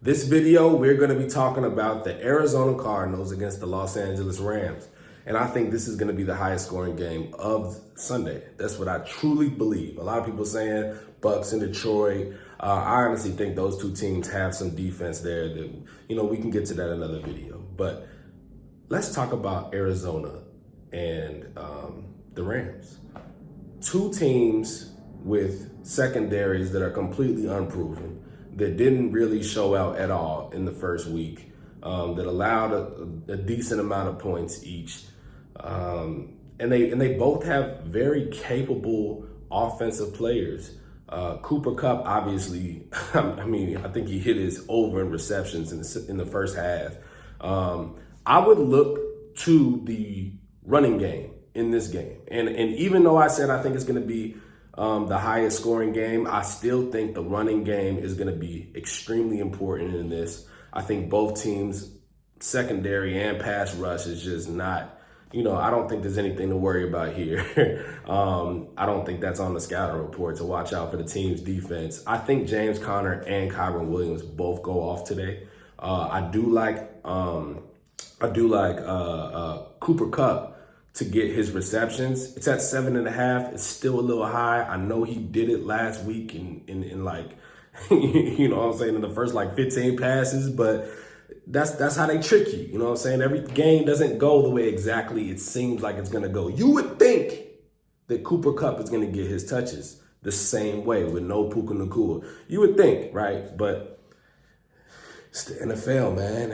This video, we're going to be talking about the Arizona Cardinals against the Los Angeles Rams. And I think this is going to be the highest scoring game of Sunday. That's what I truly believe. A lot of people saying Bucks in Detroit. I honestly think those two teams have some defense there that, we can get to that in another video. But let's talk about Arizona and the Rams. Two teams with secondaries that are completely unproven, that didn't really show out at all in the first week, that allowed a decent amount of points each. And they both have very capable offensive players. Cooper Kupp, obviously, I think he hit his over in receptions in the first half. I would look to the running game in this game. And even though I said I think it's going to be the highest scoring game, I still think the running game is going to be extremely important in this. I think both teams' secondary and pass rush is just not, I don't think there's anything to worry about here. I don't think that's on the scouting report to watch out for the team's defense. I think James Conner and Kyron Williams both go off today. I do like Cooper Kupp to get his receptions. It's at 7.5. It's still a little high. I know he did it last week in like, you know what I'm saying, in the first like 15 passes, but that's how they trick you. You know what I'm saying? Every game doesn't go the way exactly it seems like it's gonna go. You would think that Cooper Kupp is gonna get his touches the same way with no Puka Nacua. You would think, right? But it's the NFL, man.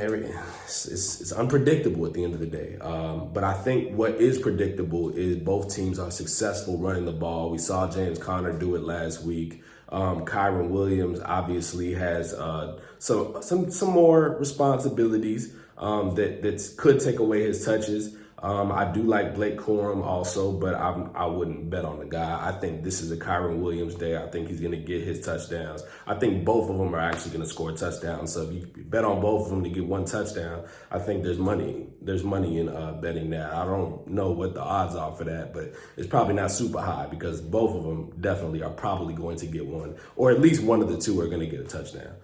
It's unpredictable at the end of the day. But I think what is predictable is both teams are successful running the ball. We saw James Conner do it last week. Kyron Williams obviously has some more responsibilities that could take away his touches. I do like Blake Corum also, but I wouldn't bet on the guy. I think this is a Kyron Williams day. I think he's going to get his touchdowns. I think both of them are actually going to score touchdowns. So if you bet on both of them to get one touchdown, I think there's money. There's money in betting that. I don't know what the odds are for that, but it's probably not super high because both of them definitely are probably going to get one, or at least one of the two are going to get a touchdown.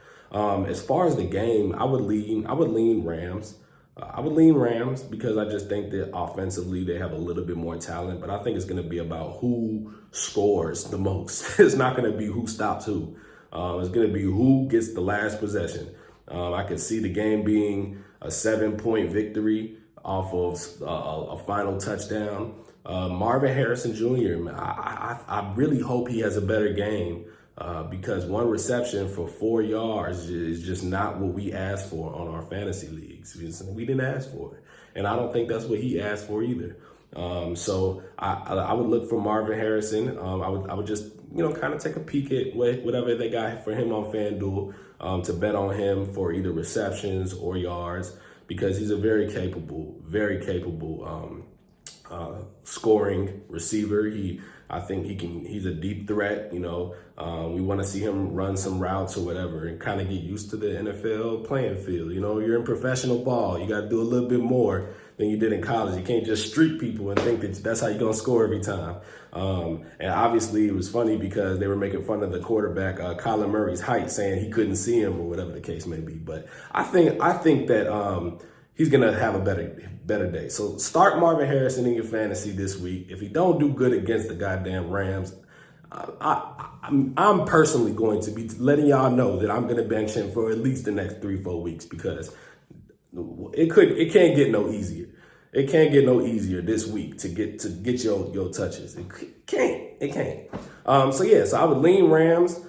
As far as the game, I would lean Rams. I would lean Rams because I just think that offensively they have a little bit more talent, but I think it's going to be about who scores the most. It's not going to be who stops who. It's going to be who gets the last possession. I could see the game being a 7-point victory off of a final touchdown. Marvin Harrison Jr., I really hope he has a better game. Because one reception for 4 yards is just not what we asked for on our fantasy leagues. We didn't ask for it. And I don't think that's what he asked for either. So I would look for Marvin Harrison. I would just, kind of take a peek at whatever they got for him on FanDuel to bet on him for either receptions or yards because he's a very capable scoring receiver. I think he's a deep threat. We want to see him run some routes or whatever and kind of get used to the NFL playing field. You're in professional ball. You got to do a little bit more than you did in college. You can't just streak people and think that's how you're going to score every time. And obviously it was funny because they were making fun of the quarterback, Kyler Murray's height, saying he couldn't see him or whatever the case may be. But I think that he's going to have a better day. So start Marvin Harrison in your fantasy this week. If he don't do good against the goddamn Rams, I'm personally going to be letting y'all know that I'm going to bench him for at least the next 3-4 weeks because it can't get no easier. It can't get no easier this week to get your touches. It can't. So I would lean Rams.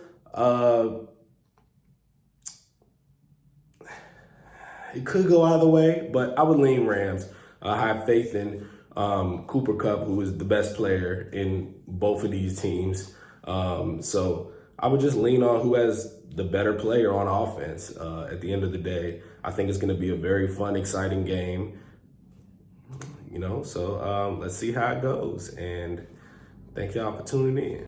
It could go either way, but I would lean Rams. I have faith in Cooper Kupp, who is the best player in both of these teams. So I would just lean on who has the better player on offense at the end of the day. I think it's going to be a very fun, exciting game. So let's see how it goes. And thank y'all for tuning in.